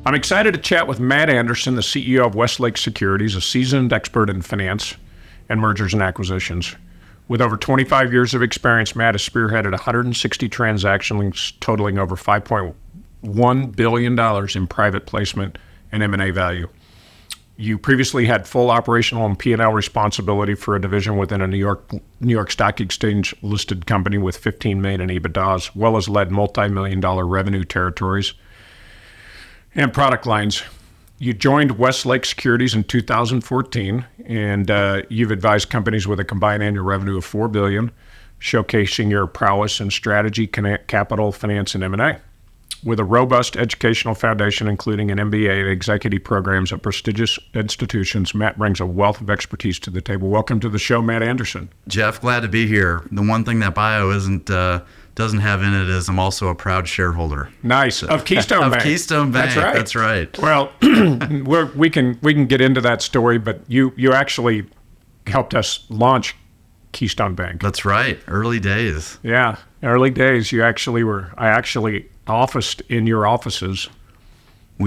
I'm excited to chat with Matt Andersen, the CEO of Westlake Securities, a seasoned expert in finance and mergers and acquisitions. With over 25 years of experience, Matt has spearheaded 160 transactions totaling over $5.1 billion in private placement and M&A value. You previously had full operational and P&L responsibility for a division within a New York Stock Exchange listed company with $15 million in EBITDA, as well as led multi-million-dollar revenue territories and product lines. You joined Westlake Securities in 2014, and you've advised companies with a combined annual revenue of $4 billion, showcasing your prowess in strategy, capital, finance, and M&A. With a robust educational foundation, including an MBA and executive programs at prestigious institutions, Matt brings a wealth of expertise to the table. Welcome to the show, Matt Andersen. Jeff, glad to be here. The one thing that bio doesn't have in it is I'm also a proud shareholder. Nice. Of Keystone Bank. Of Keystone Bank. That's right. Well, we can get into that story, but you actually helped us launch Keystone Bank. That's right. Early days. Yeah, early days. I actually officed in your offices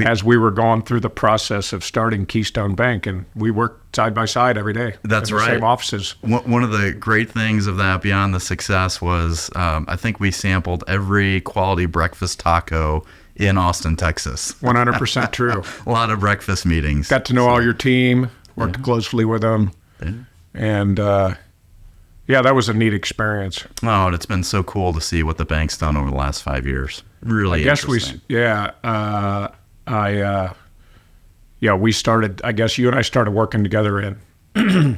as we were going through the process of starting Keystone Bank, and we worked side by side every day. That's in the right. Same offices. One of the great things of that, beyond the success, was I think we sampled every quality breakfast taco in Austin, Texas. 100% true. A lot of breakfast meetings. Got to know all your team, worked closely with them, and that was a neat experience. Oh, and it's been so cool to see what the bank's done over the last 5 years. Really interesting. We started, I guess you and I started working together in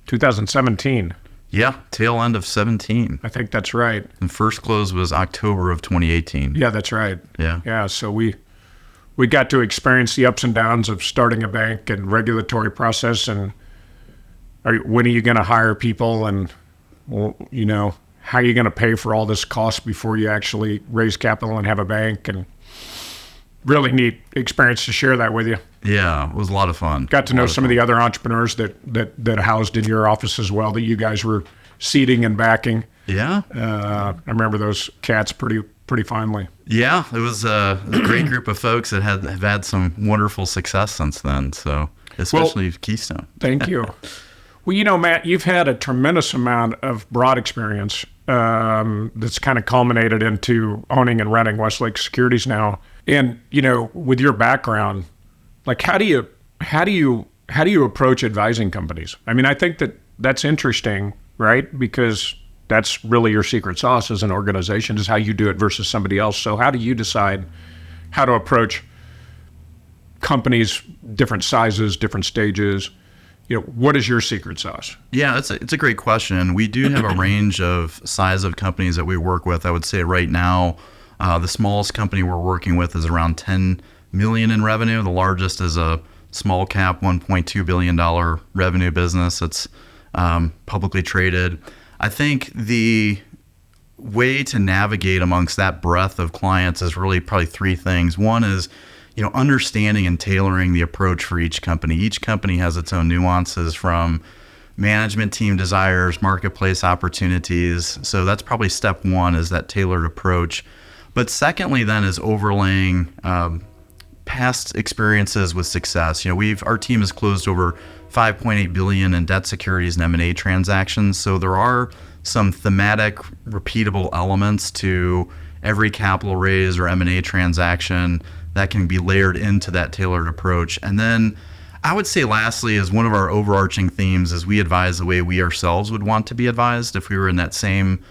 2017. Yeah, tail end of 17. I think that's right. And first close was October of 2018. Yeah, that's right. Yeah. Yeah, so we got to experience the ups and downs of starting a bank and regulatory process, and when are you going to hire people, and how are you going to pay for all this cost before you actually raise capital and have a bank? And really neat experience to share that with you. Yeah, it was a lot of fun. Got to know some of the other entrepreneurs that housed in your office as well, that you guys were seeding and backing. Yeah. I remember those cats pretty fondly. Yeah, it was a great group of folks that have had some wonderful success since then. So especially Keystone. Thank you. Well, Matt, you've had a tremendous amount of broad experience that's kind of culminated into owning and running Westlake Securities now. And with your background, like how do you approach advising companies? I mean, I think that's interesting, right? Because that's really your secret sauce as an organization, is how you do it versus somebody else. So how do you decide how to approach companies, different sizes, different stages? What is your secret sauce? Yeah, it's a great question. We do have a range of size of companies that we work with. I would say right now, the smallest company we're working with is around $10 million in revenue. The largest is a small cap, $1.2 billion revenue business. It's publicly traded. I think the way to navigate amongst that breadth of clients is really probably three things. One is understanding and tailoring the approach for each company. Each company has its own nuances, from management team desires, marketplace opportunities. So that's probably step one, is that tailored approach. But secondly then is overlaying past experiences with success. Our team has closed over $5.8 billion in debt securities and M&A transactions. So there are some thematic, repeatable elements to every capital raise or M&A transaction that can be layered into that tailored approach. And then I would say lastly is one of our overarching themes is we advise the way we ourselves would want to be advised if we were in that same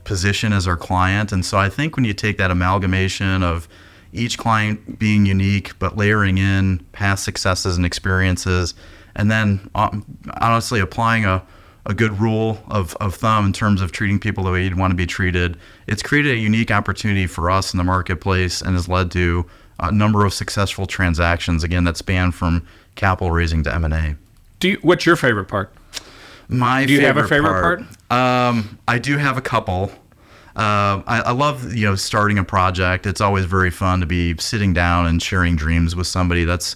position as our client. And so I think when you take that amalgamation of each client being unique, but layering in past successes and experiences, and then honestly applying a good rule of thumb in terms of treating people the way you'd want to be treated, it's created a unique opportunity for us in the marketplace and has led to a number of successful transactions, again, that span from capital raising to M&A. What's your favorite part? Do you have a favorite part? I do have a couple. I love starting a project. It's always very fun to be sitting down and sharing dreams with somebody. That's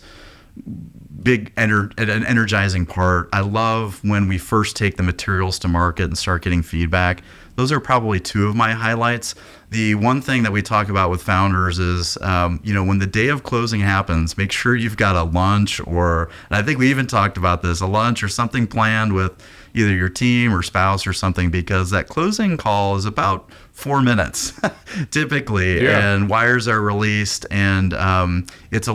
an energizing part. I love when we first take the materials to market and start getting feedback. those are probably two of my highlights. The one thing that we talk about with founders is, when the day of closing happens, make sure you've got a lunch and I think we even talked about this, a lunch or something planned with either your team or spouse or something, because that closing call is about 4 minutes typically, and wires are released, and it's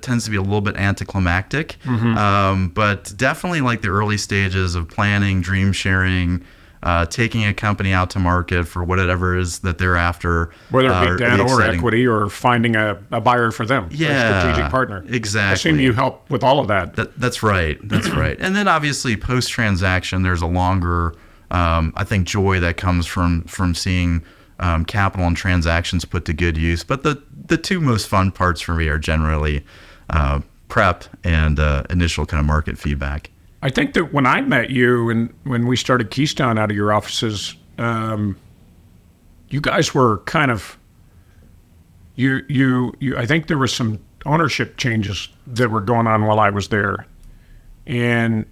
tends to be a little bit anticlimactic, but definitely like the early stages of planning, dream sharing, taking a company out to market for whatever it is that they're after. Whether it be debt or equity or finding a buyer for them, a strategic partner. Exactly. I assume you help with all of that. That's right. That's right. And then obviously post-transaction, there's a longer, I think, joy that comes from seeing capital and transactions put to good use. But the two most fun parts for me are generally prep and initial kind of market feedback. I think that when I met you and when we started Keystone out of your offices, you guys were kind of you. I think there was some ownership changes that were going on while I was there, and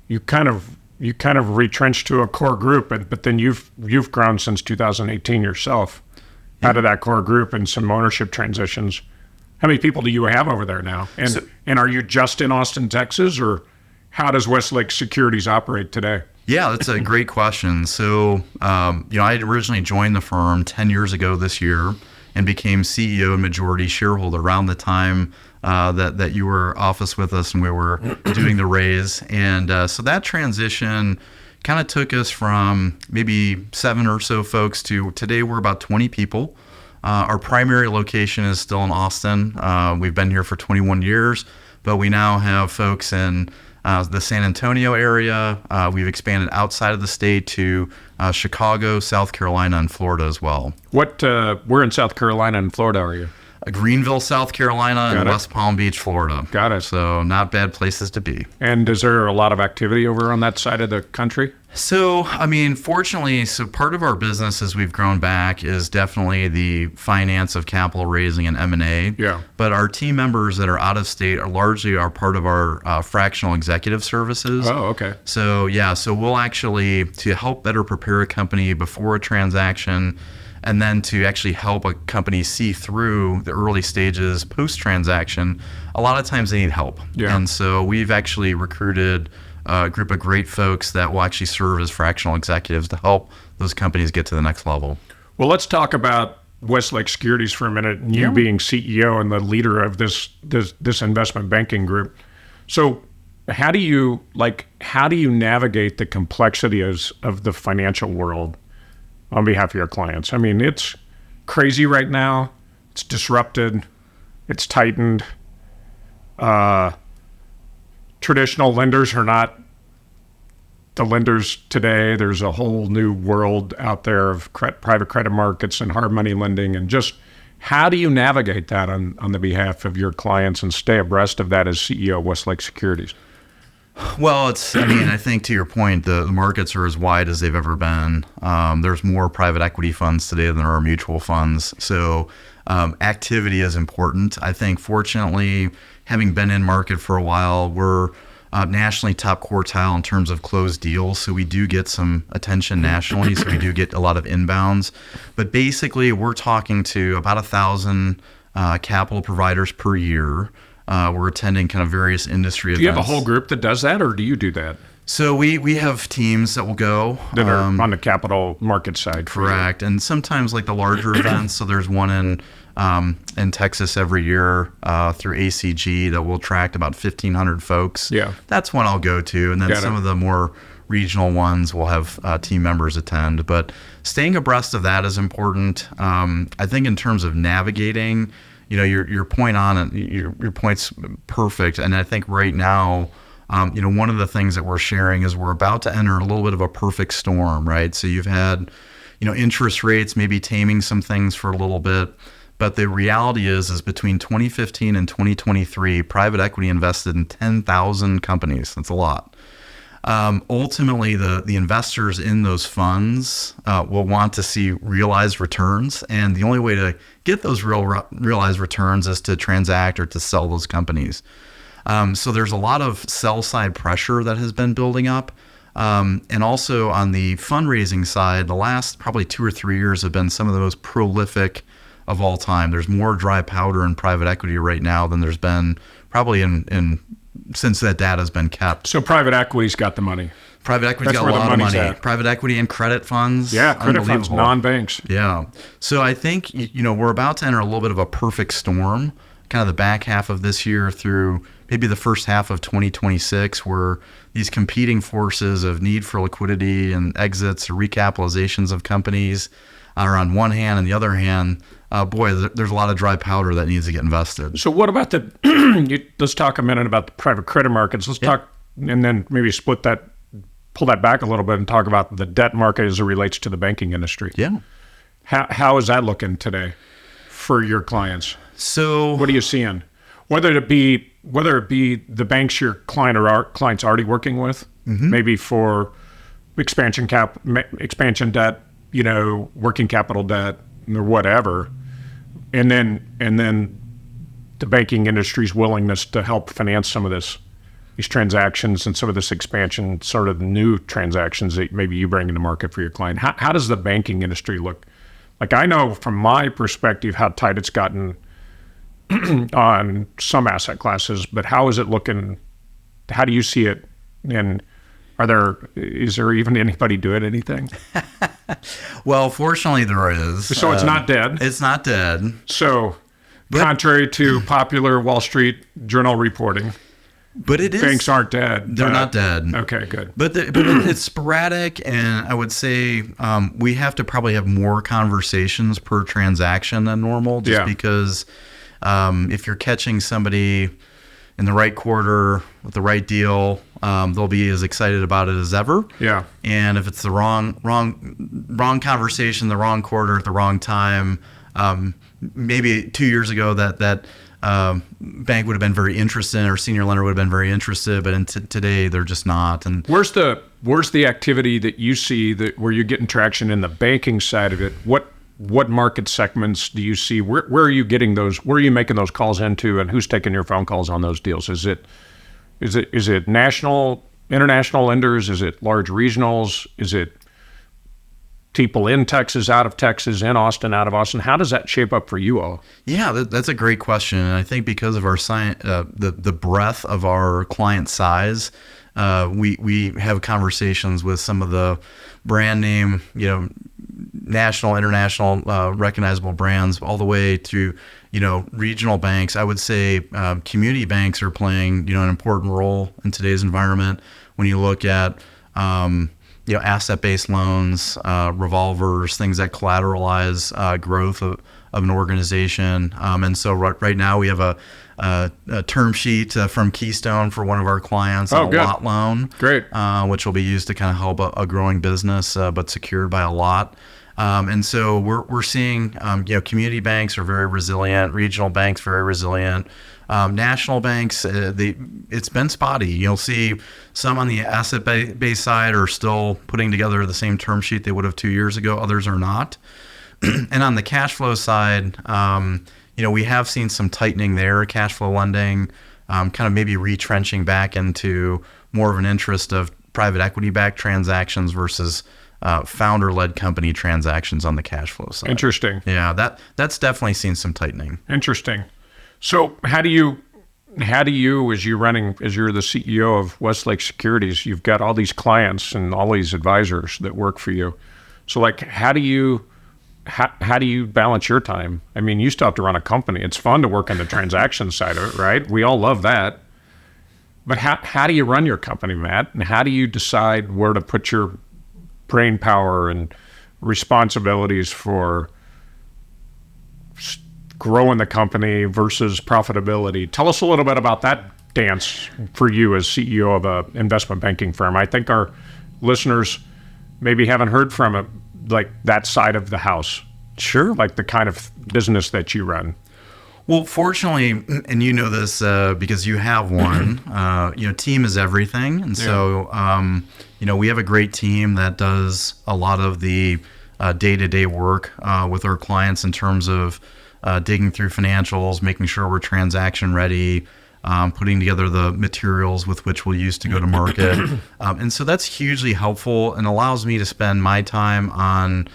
you kind of retrenched to a core group, but then you've grown since 2018 yourself out of that core group and some ownership transitions. How many people do you have over there now? And are you just in Austin, Texas, or how does Westlake Securities operate today? Yeah, that's a great question. So, I originally joined the firm 10 years ago this year and became CEO and majority shareholder around the time that you were office with us and we were doing the raise. And so that transition kind of took us from maybe 7 or so folks to today we're about 20 people. Our primary location is still in Austin. We've been here for 21 years, but we now have folks in the San Antonio area. We've expanded outside of the state to Chicago, South Carolina, and Florida as well. Where in South Carolina and Florida are you? Greenville, South Carolina, and West Palm Beach, Florida. Got it. So not bad places to be. And is there a lot of activity over on that side of the country? So, fortunately, part of our business as we've grown back is definitely the finance of capital raising and M&A. Yeah. But our team members that are out of state are largely part of our fractional executive services. Oh, okay. So, so we'll actually, to help better prepare a company before a transaction, and then to actually help a company see through the early stages post-transaction, a lot of times they need help. Yeah. And so we've actually recruited a group of great folks that will actually serve as fractional executives to help those companies get to the next level. Well, let's talk about Westlake Securities for a minute, and you being CEO and the leader of this investment banking group. So how do you navigate the complexities of the financial world on behalf of your clients? It's crazy right now. It's disrupted. It's tightened. Traditional lenders are not the lenders today. There's a whole new world out there of private credit markets and hard money lending. And just how do you navigate that on the behalf of your clients and stay abreast of that as CEO of Westlake Securities? Well, I think to your point, the markets are as wide as they've ever been. There's more private equity funds today than there are mutual funds. So activity is important. I think, fortunately, having been in market for a while, we're nationally top quartile in terms of closed deals. So we do get some attention nationally. So we do get a lot of inbounds. But basically, we're talking to about 1,000 capital providers per year. We're attending kind of various industry events. Do you have a whole group that does that, or do you do that? So we have teams that will go. That are on the capital market side. Correct. And sometimes like the larger events. So there's one in Texas every year through ACG that will attract about 1,500 folks. Yeah. That's one I'll go to. And then some of the more regional ones will have team members attend. But staying abreast of that is important. I think in terms of navigating, your point on it, your point's perfect. And I think right now, one of the things that we're sharing is we're about to enter a little bit of a perfect storm, right? So you've had, interest rates maybe taming some things for a little bit. But the reality is between 2015 and 2023, private equity invested in 10,000 companies. That's a lot. Ultimately, the investors in those funds will want to see realized returns, and the only way to get those realized returns is to transact or to sell those companies. So there's a lot of sell-side pressure that has been building up. And also on the fundraising side, the last probably 2 or 3 years have been some of the most prolific of all time. There's more dry powder in private equity right now than there's been probably in since that data has been kept. So private equity's got the money. Private equity's That's got a where the lot of money's money. at. Private equity and credit funds. Yeah, credit funds, unbelievable. non-banks. Yeah. So I think, we're about to enter a little bit of a perfect storm, kind of the back half of this year through maybe the first half of 2026, where these competing forces of need for liquidity and exits or recapitalizations of companies are on one hand, and the other hand, there's a lot of dry powder that needs to get invested. So what about let's talk a minute about the private credit markets. Let's talk, and then maybe pull that back a little bit and talk about the debt market as it relates to the banking industry. Yeah. How is that looking today for your clients? So What are you seeing? Whether it be the banks your clients already working with, maybe for expansion debt, working capital debt or whatever, and then the banking industry's willingness to help finance some of these transactions and some of this expansion, sort of new transactions that maybe you bring into market for your client. How does the banking industry look? Like, I know from my perspective how tight it's gotten on some asset classes, but how is it looking? How do you see it? And is there even anybody doing anything? Well, fortunately there is. So it's not dead. It's not dead. So contrary to popular Wall Street Journal reporting, But it is. banks aren't dead. They're not dead. Okay, good. But it's sporadic, and I would say we have to probably have more conversations per transaction than normal, just because if you're catching somebody in the right quarter with the right deal, they'll be as excited about it as ever. Yeah. And if it's the wrong conversation, the wrong quarter at the wrong time, maybe 2 years ago that bank would have been very interested, or senior lender would have been very interested, but today they're just not. And where's the activity that you see where you're getting traction in the banking side of it? What market segments do you see? Where are you getting those? Where are you making those calls into, and who's taking your phone calls on those deals? Is it national, international lenders? Is it large regionals? Is it people in Texas, out of Texas, in Austin, out of Austin? How does that shape up for you all? Yeah, that's a great question. And I think because of our the breadth of our client size, we have conversations with some of the brand name, national, international, recognizable brands, all the way to, regional banks. I would say community banks are playing, an important role in today's environment. When you look at asset-based loans, revolvers, things that collateralize growth of an organization. And so right now we have a term sheet from Keystone for one of our clients on a lot loan. Great. Which will be used to kind of help a growing business, but secured by a lot. And so we're seeing, community banks are very resilient, regional banks very resilient. National banks, it's been spotty. You'll see some on the asset-based side are still putting together the same term sheet they would have 2 years ago. Others are not. And on the cash flow side, we have seen some tightening there, cash flow lending, kind of maybe retrenching back into more of an interest of private equity-backed transactions versus founder-led company transactions on the cash flow side. Interesting. Yeah, that's definitely seen some tightening. Interesting. So how do you, as you're the CEO of Westlake Securities, you've got all these clients and all these advisors that work for you. So how do you balance your time? I mean, you still have to run a company. It's fun to work on the transaction side of it, right? We all love that. But how do you run your company, Matt? And how do you decide where to put your brain power and responsibilities for growing the company versus profitability? Tell us a little bit about that dance for you as CEO of an investment banking firm. I think our listeners maybe haven't heard from it, like that side of the house. Sure. Like the kind of business that you run. Well, fortunately, and you know this because you have one, team is everything. And so, we have a great team that does a lot of the day-to-day work with our clients in terms of digging through financials, making sure we're transaction ready, putting together the materials with which we'll use to go to market. And so that's hugely helpful and allows me to spend my time on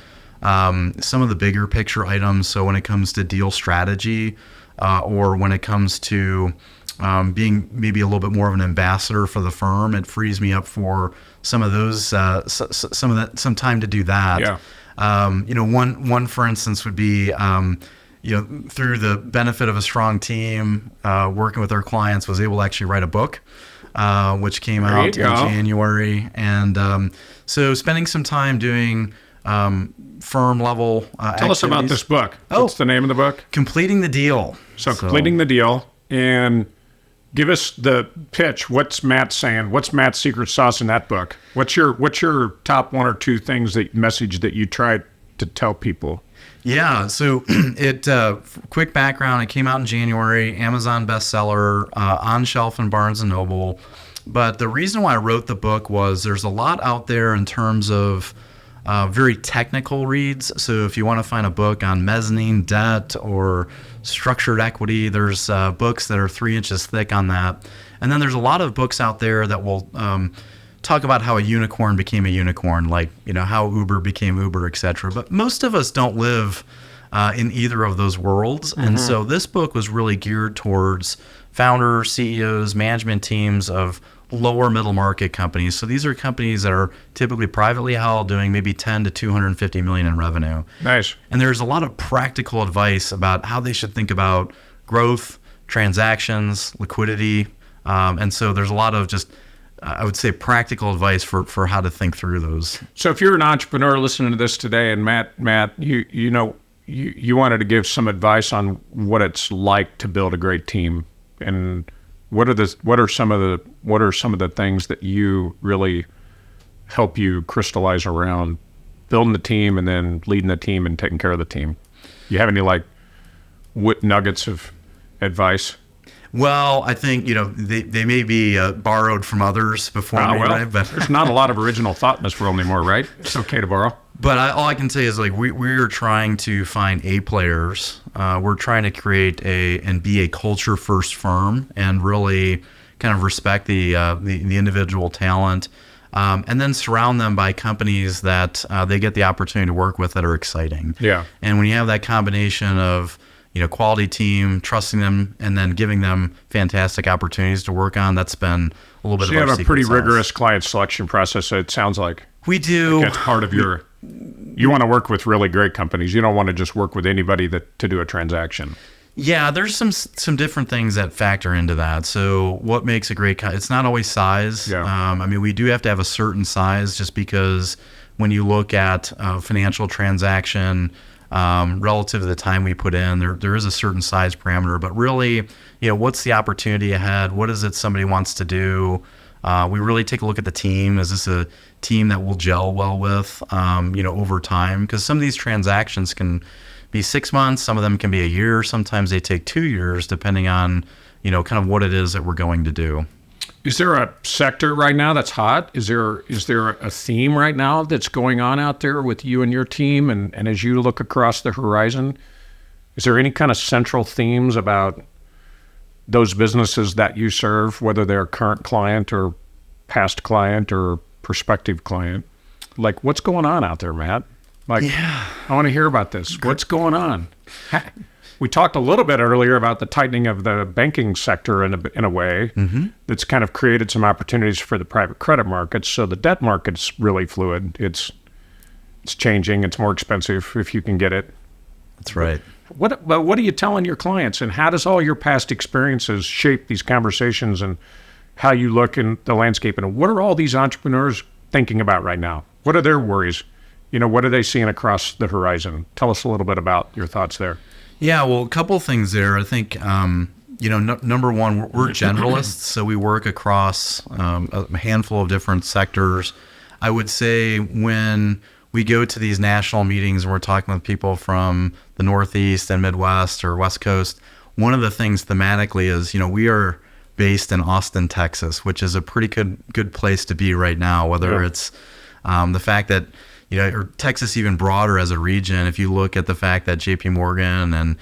some of the bigger picture items. So when it comes to deal strategy, or when it comes to being maybe a little bit more of an ambassador for the firm, it frees me up for some of those, some time to do that. Yeah. One for instance would be, through the benefit of a strong team, working with our clients, was able to actually write a book, which came out in January. And so spending some time doing firm level activities. Tell us about this book. What's the name of the book? Completing the Deal. So Completing the Deal. And give us the pitch. What's Matt saying? What's Matt's secret sauce in that book? What's your top one or two things message that you try to tell people? Yeah, so quick background, it came out in January, Amazon bestseller, on shelf in Barnes & Noble. But the reason why I wrote the book was there's a lot out there in terms of very technical reads. So if you want to find a book on mezzanine debt or structured equity, there's books that are 3 inches thick on that. And then there's a lot of books out there that will talk about how a unicorn became a unicorn, like how Uber became Uber, etc. But most of us don't live in either of those worlds. Mm-hmm. And so this book was really geared towards founders, CEOs, management teams of lower middle market companies. So these are companies that are typically privately held, doing maybe 10 to 250 million in revenue. Nice. And there's a lot of practical advice about how they should think about growth, transactions, liquidity. And so there's a lot of just, I would say, practical advice for how to think through those. So if you're an entrepreneur listening to this today, and Matt, you wanted to give some advice on what it's like to build a great team, and what are some of the things that you really help you crystallize around building the team and then leading the team and taking care of the team? You have any wit nuggets of advice? Well, I think they may be borrowed from others before me, right? But there's not a lot of original thought in this world anymore, right? It's okay to borrow. But all I can say is we're trying to find A players. We're trying to create and be a culture first firm and really kind of respect the individual talent, and then surround them by companies that they get the opportunity to work with that are exciting. Yeah. And when you have that combination of quality team, trusting them, and then giving them fantastic opportunities to work on, that's been a little bit of our secret sauce. You have a pretty rigorous client selection process, it sounds like. We do. That's part of your... You want to work with really great companies. You don't want to just work with anybody to do a transaction. Yeah, there's some different things that factor into that. So what makes a great... It's not always size. Yeah. We do have to have a certain size, just because when you look at financial transaction... relative to the time we put in, there is a certain size parameter, but really, what's the opportunity ahead? What is it somebody wants to do? We really take a look at the team. Is this a team that we'll gel well with, over time? Because some of these transactions can be 6 months, some of them can be a year, sometimes they take 2 years, depending on, kind of what it is that we're going to do. Is there a sector right now that's hot? Is there a theme right now that's going on out there with you and your team? And as you look across the horizon, is there any kind of central themes about those businesses that you serve, whether they're current client or past client or prospective client? What's going on out there, Matt? I want to hear about this. What's going on? We talked a little bit earlier about the tightening of the banking sector in a way that's kind of created some opportunities for the private credit markets. So the debt market's really fluid. It's changing. It's more expensive if you can get it. That's right. What are you telling your clients, and how does all your past experiences shape these conversations and how you look in the landscape? And what are all these entrepreneurs thinking about right now? What are their worries? What are they seeing across the horizon? Tell us a little bit about your thoughts there. Yeah, well, a couple of things there. I think, number one, we're generalists, so we work across a handful of different sectors. I would say when we go to these national meetings and we're talking with people from the Northeast and Midwest or West Coast, one of the things thematically is, we are based in Austin, Texas, which is a pretty good place to be right now, whether it's the fact that or Texas even broader as a region. If you look at the fact that J.P. Morgan and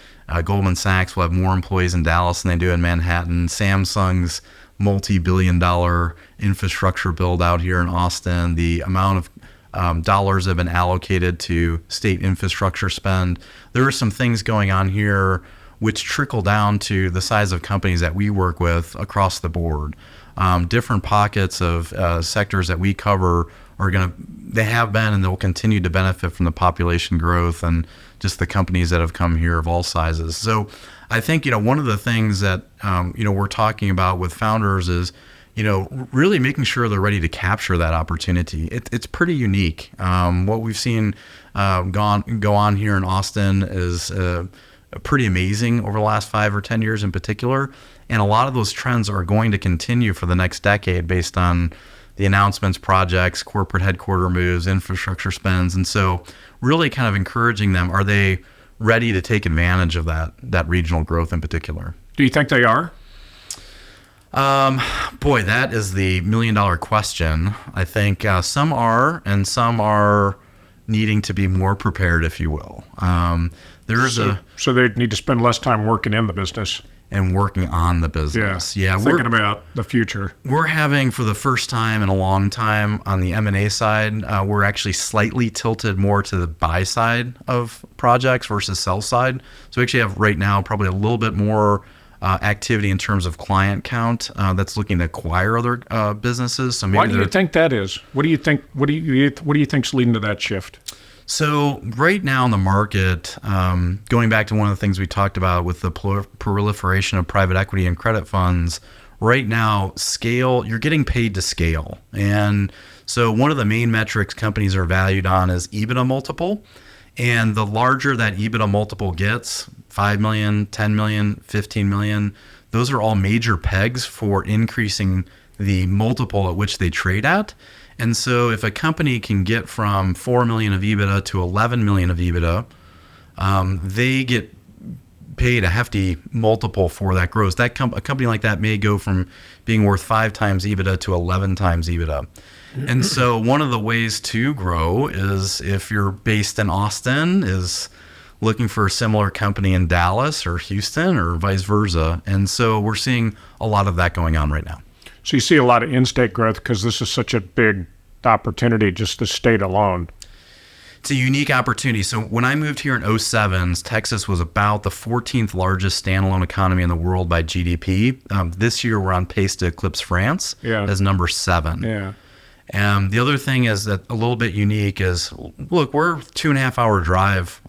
Goldman Sachs will have more employees in Dallas than they do in Manhattan, Samsung's multi-billion-dollar infrastructure build out here in Austin, the amount of dollars have been allocated to state infrastructure spend. There are some things going on here which trickle down to the size of companies that we work with across the board. Different pockets of sectors that we cover they have been and they'll continue to benefit from the population growth and just the companies that have come here of all sizes. So I think, one of the things that, we're talking about with founders is, really making sure they're ready to capture that opportunity. It's pretty unique. What we've seen go on here in Austin is pretty amazing over the last 5 or 10 years in particular. And a lot of those trends are going to continue for the next decade based on the announcements, projects, corporate headquarter moves, infrastructure spends. And so really kind of encouraging them, are they ready to take advantage of that regional growth in particular? Do you think they are? Boy, that is the $1 million question. I think some are, and some are needing to be more prepared, if you will. So they need to spend less time working in the business and working on the business. Yeah, thinking about the future. We're having, for the first time in a long time on the M&A side, we're actually slightly tilted more to the buy side of projects versus sell side. So we actually have right now probably a little bit more activity in terms of client count that's looking to acquire other businesses. So maybe why do you think that is? What do you think? What do you think's leading to that shift? So right now in the market, going back to one of the things we talked about with the proliferation of private equity and credit funds, right now scale, you're getting paid to scale. And so one of the main metrics companies are valued on is EBITDA multiple. And the larger that EBITDA multiple gets, 5 million, 10 million, 15 million, those are all major pegs for increasing the multiple at which they trade at. And so if a company can get from 4 million of EBITDA to 11 million of EBITDA, they get paid a hefty multiple for that growth. A company like that may go from being worth 5 times EBITDA to 11 times EBITDA. And so one of the ways to grow is, if you're based in Austin, is looking for a similar company in Dallas or Houston or vice versa. And so we're seeing a lot of that going on right now. So you see a lot of in-state growth because this is such a big opportunity, just the state alone. It's a unique opportunity. So when I moved here in 2007, Texas was about the 14th largest standalone economy in the world by GDP. This year, we're on pace to eclipse France as number 7. Yeah. And the other thing is that a little bit unique is, look, we're 2.5 hour drive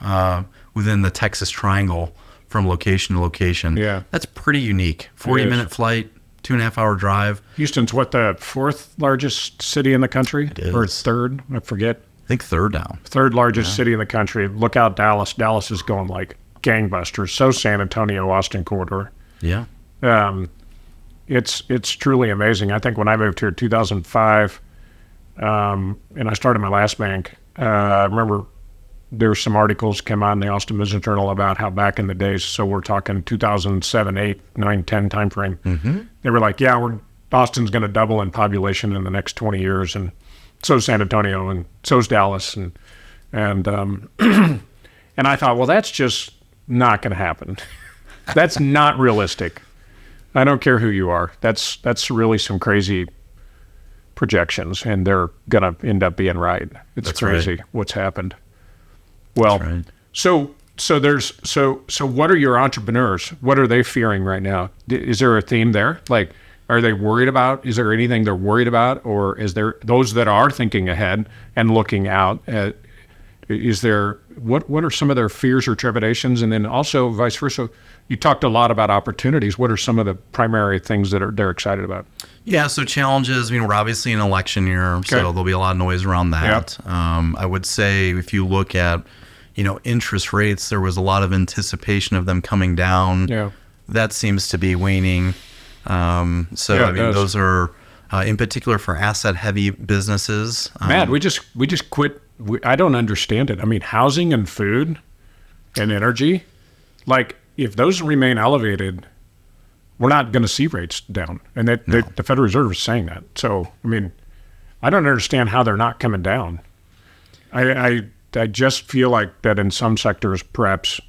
within the Texas Triangle from location to location. Yeah. That's pretty unique. 40-minute flight. 2.5 hour drive. Houston's what, the 4th largest city in the country? It is. Or 3rd? I forget. I think 3rd now. 3rd largest city in the country. Look out Dallas. Dallas is going like gangbusters. So San Antonio, Austin corridor. Yeah. It's truly amazing. I think when I moved here in 2005, and I started my last bank, I remember there were some articles came out in the Austin Business Journal about how back in the days, so we're talking 2007, 8, 9, 10 timeframe, they were like, Austin's going to double in population in the next 20 years, and so's San Antonio, and so's Dallas, and and I thought, well, that's just not going to happen. That's not realistic. I don't care who you are. That's really some crazy projections, and they're going to end up being right. It's That's crazy right. what's happened. Well, Right. so what are your entrepreneurs? What are they fearing right now? Is there a theme there? Like, are they worried about? Is there anything they're worried about, or is there those that are thinking ahead and looking out? Is there what are some of their fears or trepidations, and then also vice versa? You talked a lot about opportunities. What are some of the primary things that they're excited about? Yeah, so challenges, we're obviously in an election year, so there'll be a lot of noise around that. Yep. I would say if you look at, interest rates, there was a lot of anticipation of them coming down. Yeah. That seems to be waning. Those are, in particular for asset-heavy businesses. Matt, we just quit. I don't understand it. I mean, housing and food and energy, like if those remain elevated, we're not going to see rates down. And the Federal Reserve is saying that. So, I mean, I don't understand how they're not coming down. I just feel like that in some sectors, perhaps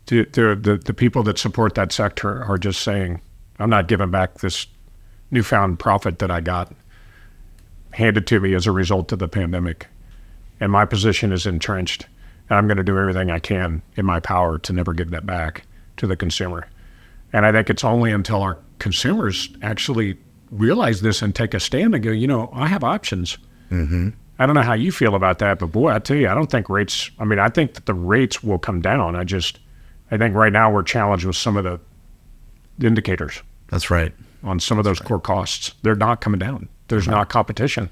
the people that support that sector are just saying, I'm not giving back this newfound profit that I got handed to me as a result of the pandemic. And my position is entrenched. And I'm going to do everything I can in my power to never give that back to the consumer. And I think it's only until our consumers actually realize this and take a stand and go, I have options. Mm-hmm. I don't know how you feel about that, but boy, I tell you, I don't think rates, I think that the rates will come down. I think right now we're challenged with some of the indicators. That's right. On some of those core costs. They're not coming down. There's not competition.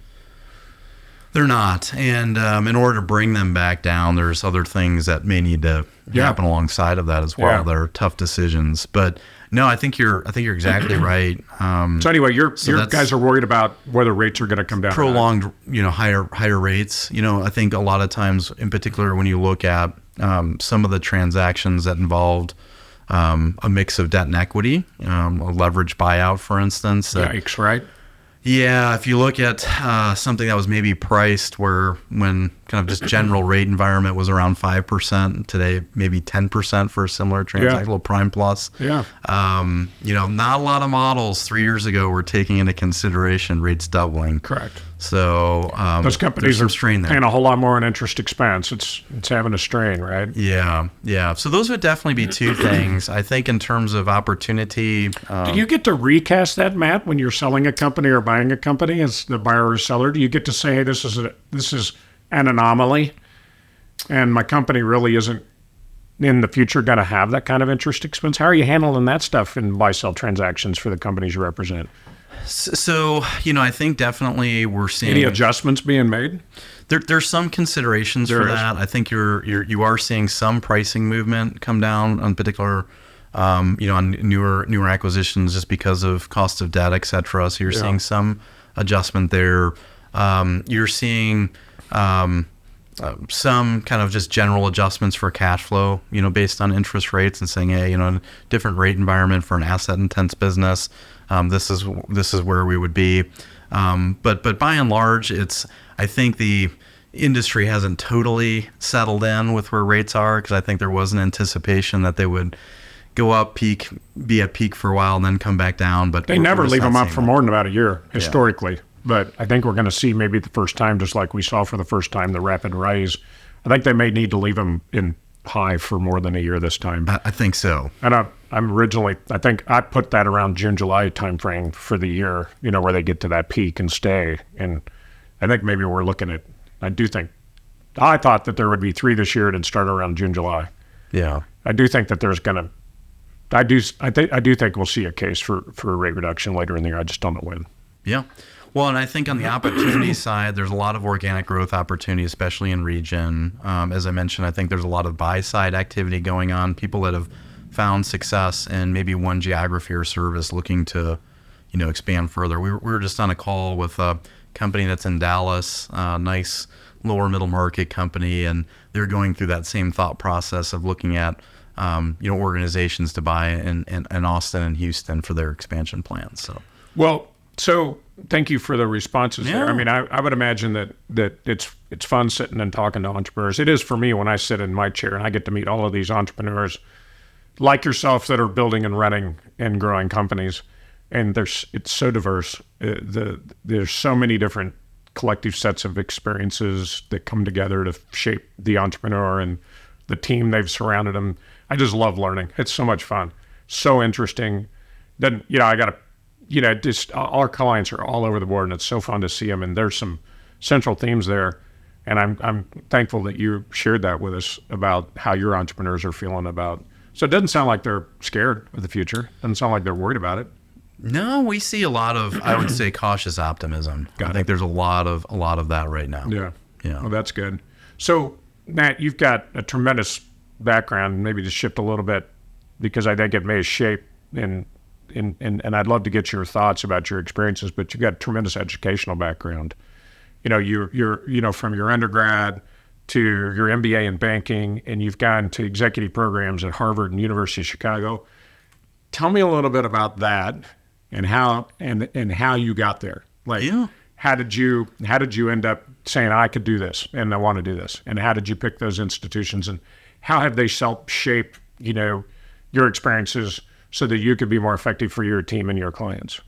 They're not. And in order to bring them back down, there's other things that may need to happen alongside of that as well. Yeah. They're tough decisions. But no, I think you're exactly right. So anyway, your guys are worried about whether rates are going to come down. Prolonged, higher rates. I think a lot of times, in particular, when you look at some of the transactions that involved a mix of debt and equity, a leverage buyout, for instance. Yikes, right? Yeah, if you look at something that was maybe priced when kind of just general rate environment was around 5%, today maybe 10% for a similar transaction, a little prime plus. Yeah. Not a lot of models 3 years ago were taking into consideration rates doubling. Correct. So those companies are strain there. paying a whole lot more in interest expense. It's having a strain, right? Yeah. So those would definitely be two things. I think in terms of opportunity. Do you get to recast that, Matt, when you're selling a company or buying a company as the buyer or seller? Do you get to say, hey, this is an anomaly, and my company really isn't in the future going to have that kind of interest expense? How are you handling that stuff in buy-sell transactions for the companies you represent? So, I think definitely we're seeing any adjustments being made. There's some considerations for that. I think you are seeing some pricing movement come down, in particular, on newer acquisitions, just because of cost of debt, et cetera. So you're seeing some adjustment there. You're seeing some kind of just general adjustments for cash flow, based on interest rates, and saying, hey, in a different rate environment for an asset intense business, this is where we would be. But by and large, I think the industry hasn't totally settled in with where rates are, because I think there was an anticipation that they would go up, be at peak for a while, and then come back down. But they never leave them up for more than about a year historically. Yeah. But I think we're going to see maybe the first time, just like we saw for the first time, the rapid rise. I think they may need to leave them in high for more than a year this time. I think so. And I think I put that around June, July timeframe for the year, where they get to that peak and stay. And I think maybe we're looking at, I thought that there would be 3 this year and it'd start around June, July. Yeah. I do think that there's going to, I do think we'll see a case for a rate reduction later in the year. I just don't know when. Yeah. Well, and I think on the opportunity side, there's a lot of organic growth opportunity, especially in region. As I mentioned, I think there's a lot of buy-side activity going on. People that have found success in maybe one geography or service looking to, expand further. We were just on a call with a company that's in Dallas, a nice lower middle market company, and they're going through that same thought process of looking at, organizations to buy in Austin and Houston for their expansion plans. So thank you for the responses there. I would imagine that it's fun sitting and talking to entrepreneurs. It is for me when I sit in my chair and I get to meet all of these entrepreneurs like yourself that are building and running and growing companies. And it's so diverse. There's so many different collective sets of experiences that come together to shape the entrepreneur and the team they've surrounded them. I just love learning. It's so much fun, so interesting. Then just our clients are all over the board, and it's so fun to see them. And there's some central themes there, and I'm thankful that you shared that with us about how your entrepreneurs are feeling about. So it doesn't sound like they're scared of the future. It doesn't sound like they're worried about it. No, we see a lot of, I would say, cautious optimism. I think there's a lot of that right now. Yeah. Well, that's good. So, Matt, you've got a tremendous background. Maybe to shift a little bit, because I think it may shape and I'd love to get your thoughts about your experiences. But you've got a tremendous educational background. You're from your undergrad to your MBA in banking, and you've gone to executive programs at Harvard and University of Chicago. Tell me a little bit about that. And how you got there? How did you end up saying, I could do this and I want to do this? And how did you pick those institutions, and how have they helped shape, your experiences so that you could be more effective for your team and your clients?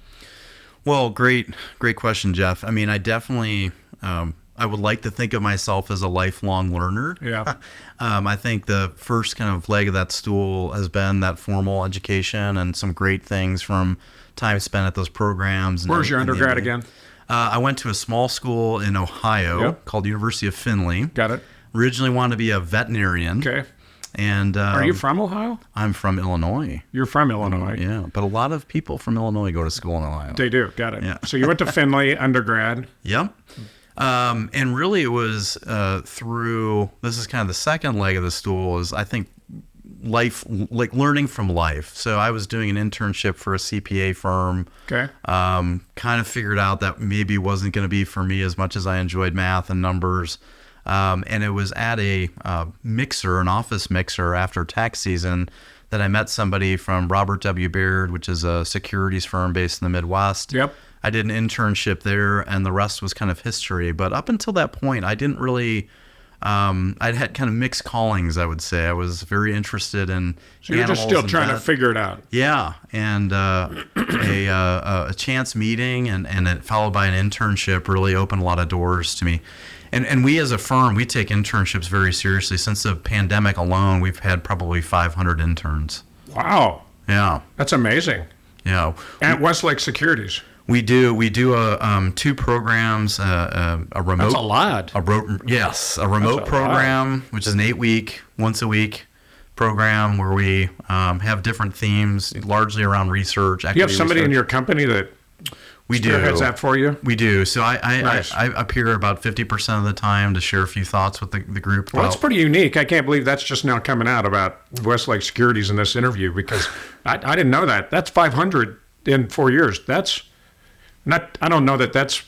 Well, great question, Jeff. I mean, I definitely, I would like to think of myself as a lifelong learner. Yeah. I think the first kind of leg of that stool has been that formal education and some great things from time spent at those programs. Where's your undergrad again? I went to a small school in Ohio called University of Findlay. Got it. Originally wanted to be a veterinarian. Okay. And are you from Ohio? I'm from Illinois. You're from Illinois. Yeah, but a lot of people from Illinois go to school in Ohio. They do. Got it. Yeah. So you went to Findlay undergrad. Yep. And really it was through, this is kind of the second leg of the stool, is I think life, like learning from life. So I was doing an internship for a CPA firm. Okay. Kind of figured out that maybe wasn't going to be for me as much as I enjoyed math and numbers. And it was at a mixer, an office mixer after tax season, that I met somebody from Robert W. Baird, which is a securities firm based in the Midwest. Yep. I did an internship there, and the rest was kind of history. But up until that point, I didn't really, I'd had kind of mixed callings, I would say. I was very interested in So you're just still trying to figure it out. Yeah, and a chance meeting and it followed by an internship really opened a lot of doors to me. And we as a firm, we take internships very seriously. Since the pandemic alone, we've had probably 500 interns. Wow. Yeah. That's amazing. Yeah. At Westlake Securities. We do 2 programs, a remote. That's a lot. A remote program, which is an 8-week, once a week program where we have different themes, largely around research. Do you have somebody in your company that spearheads that for you? We do. So Nice. I appear about 50% of the time to share a few thoughts with the group. Well, that's pretty unique. I can't believe that's just now coming out about Westlake Securities in this interview, because I didn't know that. That's 500 in 4 years. That's not. I don't know that's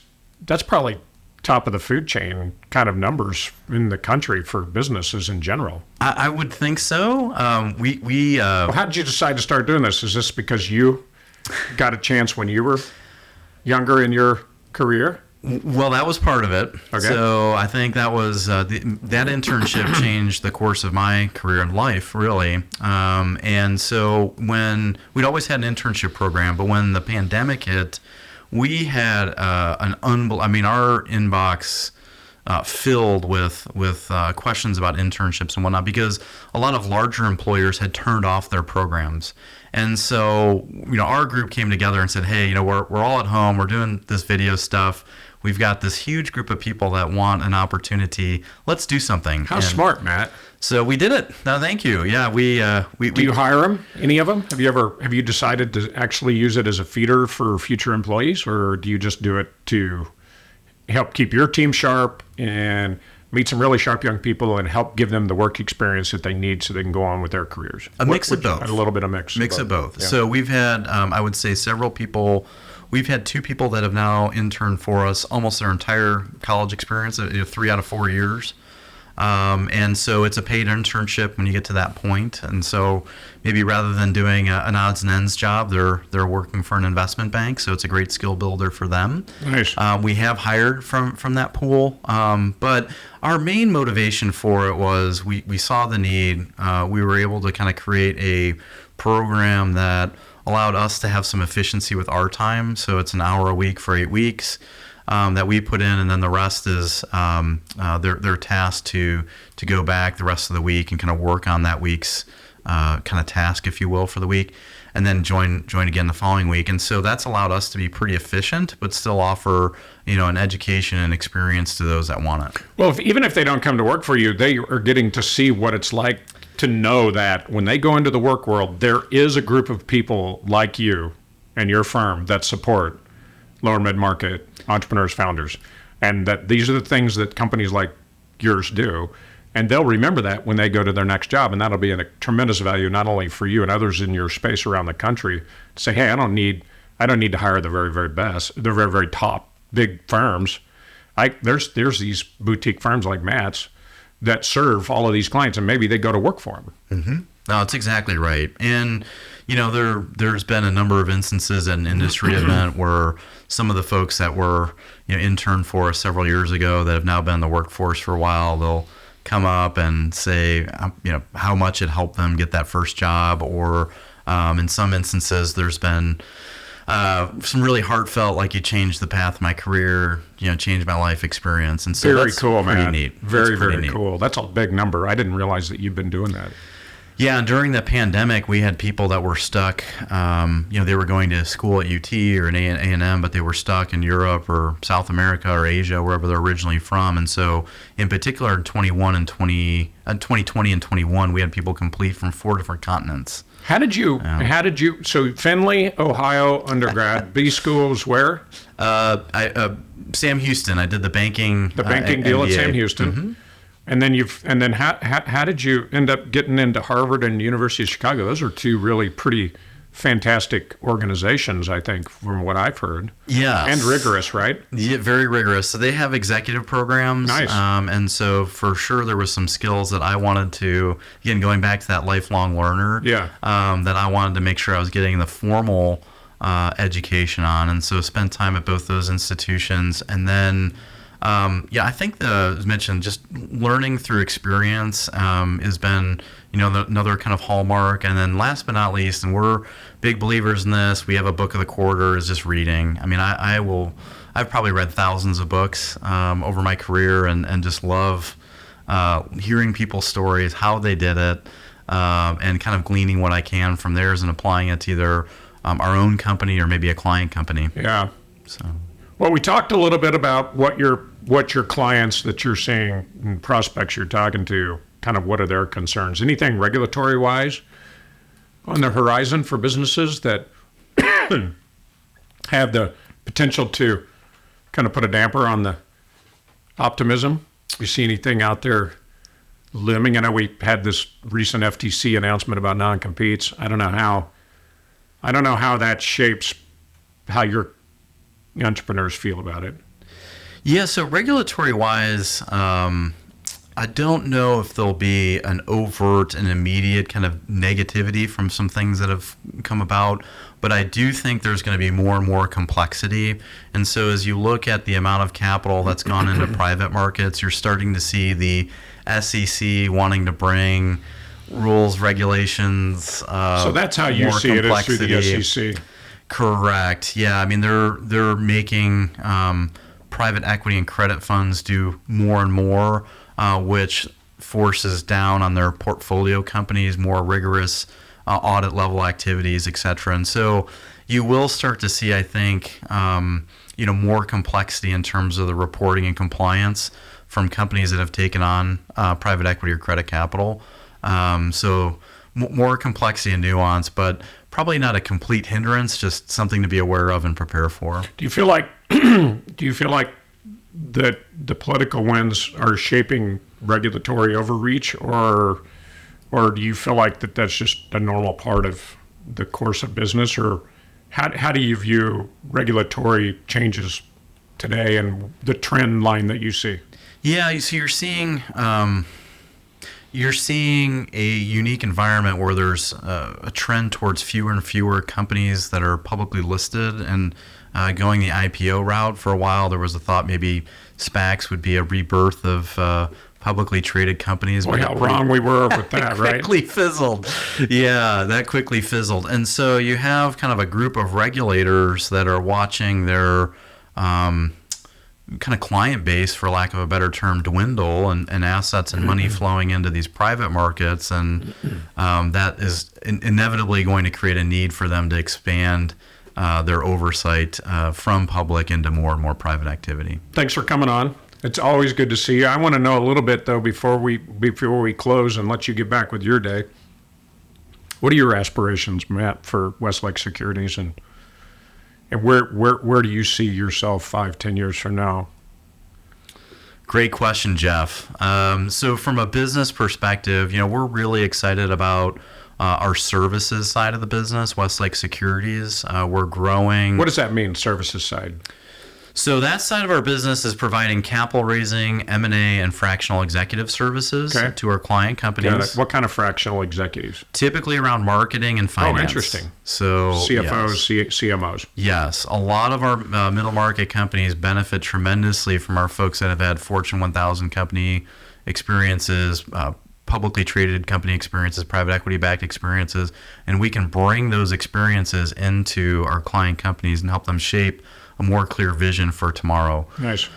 probably top of the food chain kind of numbers in the country for businesses in general. I would think so. Well, how did you decide to start doing this? Is this because you got a chance when you were younger in your career? Well, that was part of it. Okay. So I think that was that internship changed the course of my career and life, really. And so when we'd always had an internship program, but when the pandemic hit, we had our inbox filled with questions about internships and whatnot, because a lot of larger employers had turned off their programs. And so, our group came together and said, hey, we're all at home. We're doing this video stuff. We've got this huge group of people that want an opportunity. Let's do something. How smart, Matt. So we did it. No, thank you. Yeah, we Do you hire them? Any of them? Have you decided to actually use it as a feeder for future employees, or do you just do it to help keep your team sharp and meet some really sharp young people and help give them the work experience that they need so they can go on with their careers? A mix of both. A little bit of mix of both. Yeah. So we've had, I would say, several people. We've had 2 people that have now interned for us almost their entire college experience, 3 out of 4 years. And so it's a paid internship when you get to that point. And so maybe rather than doing an odds and ends job, they're working for an investment bank. So it's a great skill builder for them. Nice. We have hired from that pool. But our main motivation for it was we saw the need. We were able to kind of create a program that allowed us to have some efficiency with our time. So it's an hour a week for 8 weeks. That we put in, and then the rest is they're tasked to go back the rest of the week and kind of work on that week's kind of task, if you will, for the week, and then join again the following week. And so that's allowed us to be pretty efficient, but still offer an education and experience to those that want it. Well, even if they don't come to work for you, they are getting to see what it's like to know that when they go into the work world, there is a group of people like you and your firm that support lower mid-market entrepreneurs, founders, and that these are the things that companies like yours do. And they'll remember that when they go to their next job, and that'll be a tremendous value not only for you and others in your space around the country to say, hey, I don't need to hire the very, very best, the very, very top big firms. There's these boutique firms like Matt's that serve all of these clients, and maybe they go to work for them. Mm-hmm. No, it's exactly right. And there's been a number of instances at an industry event where some of the folks that were interned for us several years ago that have now been in the workforce for a while, they'll come up and say how much it helped them get that first job, or in some instances there's been some really heartfelt, like, you changed the path of my career, changed my life experience. And so Very that's cool, pretty man. neat. Very, very neat. cool. That's a big number. I didn't realize that you've been doing that. Yeah, and during the pandemic, we had people that were stuck. They were going to school at UT or an A&M, but they were stuck in Europe or South America or Asia, wherever they're originally from. And so, in particular, in 2020 and 21, we had people complete from 4 different continents. How did you, so Findlay, Ohio undergrad, B schools where? Sam Houston. I did the banking deal at MBA. Sam Houston. Mm-hmm. And then how did you end up getting into Harvard and University of Chicago? Those are two really pretty fantastic organizations, I think, from what I've heard. Yeah. And rigorous, right? Yeah, very rigorous. So they have executive programs. Nice. And so for sure there was some skills that I wanted to, again, going back to that lifelong learner, Yeah. That I wanted to make sure I was getting the formal education on. And so spent time at both those institutions. And then, I think as mentioned, just learning through experience has been, another kind of hallmark. And then last but not least, and we're big believers in this, we have a book of the quarter, is just reading. I mean, I've probably read thousands of books over my career, and just love hearing people's stories, how they did it, and kind of gleaning what I can from theirs and applying it to either our own company or maybe a client company. Yeah. So. Well, we talked a little bit about what your clients that you're seeing and prospects you're talking to, kind of what are their concerns? Anything regulatory wise on the horizon for businesses that have the potential to kind of put a damper on the optimism? You see anything out there looming? I know we had this recent FTC announcement about non-competes. I don't know how that shapes how your entrepreneurs feel about it. Yeah, so regulatory-wise, I don't know if there'll be an overt and immediate kind of negativity from some things that have come about, but I do think there's going to be more and more complexity. And so as you look at the amount of capital that's gone into private markets, you're starting to see the SEC wanting to bring rules, regulations. So that's how you see it, is through the SEC. Correct. Yeah. I mean, they're making private equity and credit funds do more and more, which forces down on their portfolio companies more rigorous audit level activities, et cetera. And so you will start to see, I think, more complexity in terms of the reporting and compliance from companies that have taken on private equity or credit capital. So more complexity and nuance, but probably not a complete hindrance, just something to be aware of and prepare for. Do you feel like that the political winds are shaping regulatory overreach, or do you feel like that's just a normal part of the course of business, or how do you view regulatory changes today and the trend line that you see? Yeah, so you're seeing a unique environment where there's a trend towards fewer and fewer companies that are publicly listed and going the IPO route. For a while, there was a thought maybe SPACs would be a rebirth of publicly traded companies. Boy, how wrong we were with that, right? Quickly fizzled. Yeah, that quickly fizzled. And so you have kind of a group of regulators that are watching their kind of client base, for lack of a better term, dwindle, and assets and money flowing into these private markets, and that is inevitably going to create a need for them to expand their oversight from public into more and more private activity. Thanks for coming on. It's always good to see you. I want to know a little bit though before we close and let you get back with your day. What are your aspirations, Matt, for Westlake Securities, and where do you see yourself 5-10 years from now? Great question, Jeff. So from a business perspective, we're really excited about our services side of the business, Westlake Securities. We're growing. What does that mean, services side? So that side of our business is providing capital raising, M&A, and fractional executive services to our client companies. What kind of fractional executives? Typically around marketing and finance. Oh, interesting. So CFOs, CMOs. Yes. A lot of our middle market companies benefit tremendously from our folks that have had Fortune 1000 company experiences, publicly traded company experiences, private equity backed experiences, and we can bring those experiences into our client companies and help them shape a more clear vision for tomorrow. Nice.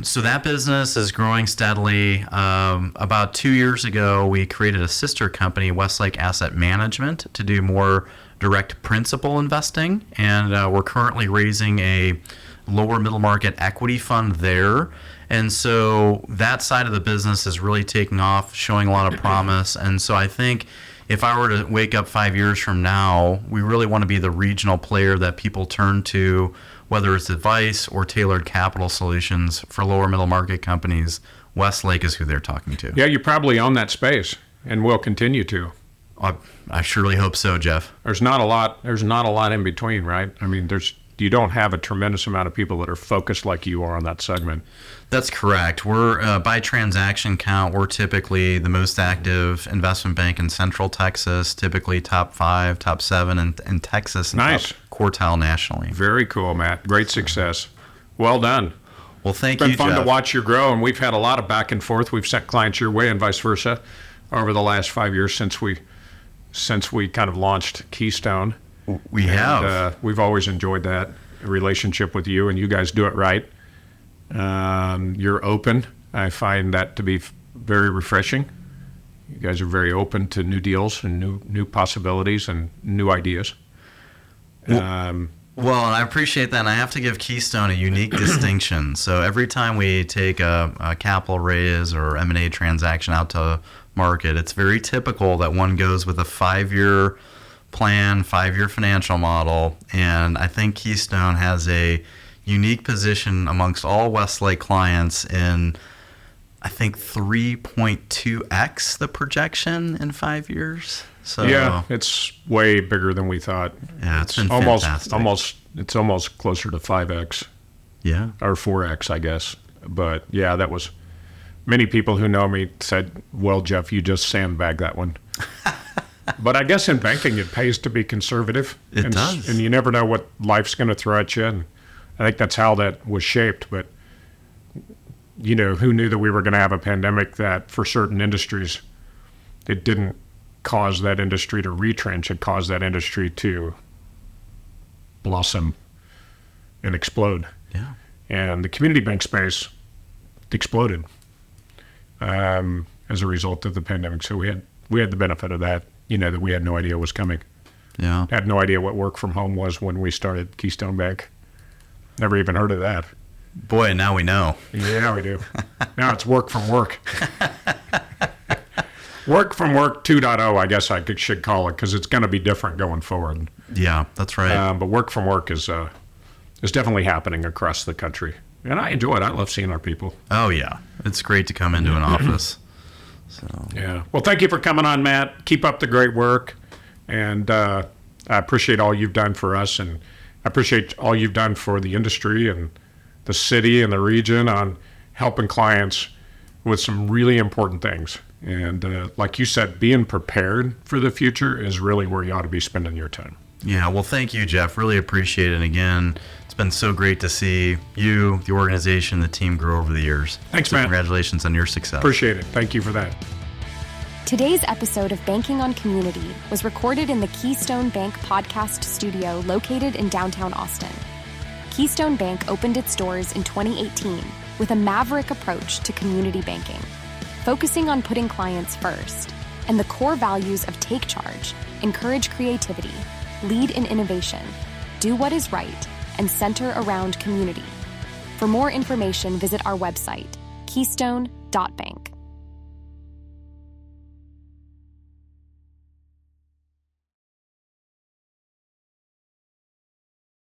So that business is growing steadily. About 2 years ago, we created a sister company, Westlake Asset Management, to do more direct principal investing, and we're currently raising a lower middle market equity fund there. And so that side of the business is really taking off, showing a lot of promise. And so I think if I were to wake up 5 years from now, we really want to be the regional player that people turn to, whether it's advice or tailored capital solutions for lower middle market companies. Westlake is who they're talking to. Yeah, you probably own that space and will continue to. I surely hope so, Jeff. There's not a lot in between, right? I mean, you don't have a tremendous amount of people that are focused like you are on that segment. That's correct. We're by transaction count, we're typically the most active investment bank in Central Texas, typically top 5, top 7 in Texas, and nice. Top quartile nationally. Very cool, Matt. Great success. Well done. Well, thank you, It's been fun Jeff. to watch you grow, and we've had a lot of back and forth. We've sent clients your way and vice versa over the last 5 years since we kind of launched Keystone. We have. We've always enjoyed that relationship with you, and you guys do it right. You're open. I find that to be very refreshing. You guys are very open to new deals and new possibilities and new ideas. Well, and I appreciate that. And I have to give Keystone a unique distinction. So every time we take a capital raise or M&A transaction out to market, it's very typical that one goes with a 5-year plan, 5-year financial model. And I think Keystone has a unique position amongst all Westlake clients in, I think, 3.2x the projection in 5 years. So yeah, it's way bigger than we thought. Yeah, it's been fantastic. It's almost closer to 5x. Yeah. Or 4x, I guess. But yeah, that was, many people who know me said, well, Jeff, you just sandbagged that one. But I guess in banking, it pays to be conservative. It does. And you never know what life's going to throw at you. And I think that's how that was shaped. But, who knew that we were going to have a pandemic that for certain industries, it didn't cause that industry to retrench. It caused that industry to blossom and explode. Yeah. And the community bank space exploded as a result of the pandemic. So we had the benefit of that, that we had no idea was coming. Yeah. Had no idea what work from home was when we started Keystone Bank. Never even heard of that. Boy, now we know. Yeah, we do. Now it's work from work. Work from work 2.0, I guess should call it, because it's going to be different going forward. Yeah, that's right. But work from work is definitely happening across the country. And I enjoy it. I love seeing our people. Oh, yeah. It's great to come into an office. So. Yeah. Well, thank you for coming on, Matt. Keep up the great work. And I appreciate all you've done for us. And I appreciate all you've done for the industry and the city and the region on helping clients with some really important things. And like you said, being prepared for the future is really where you ought to be spending your time. Yeah, well, thank you, Jeff. Really appreciate it. And again, it's been so great to see you, the organization, the team grow over the years. Thanks, so man. Congratulations on your success. Appreciate it. Thank you for that. Today's episode of Banking on Community was recorded in the Keystone Bank podcast studio located in downtown Austin. Keystone Bank opened its doors in 2018 with a maverick approach to community banking, focusing on putting clients first, and the core values of take charge, encourage creativity, lead in innovation, do what is right, and center around community. For more information, visit our website, keystone.bank.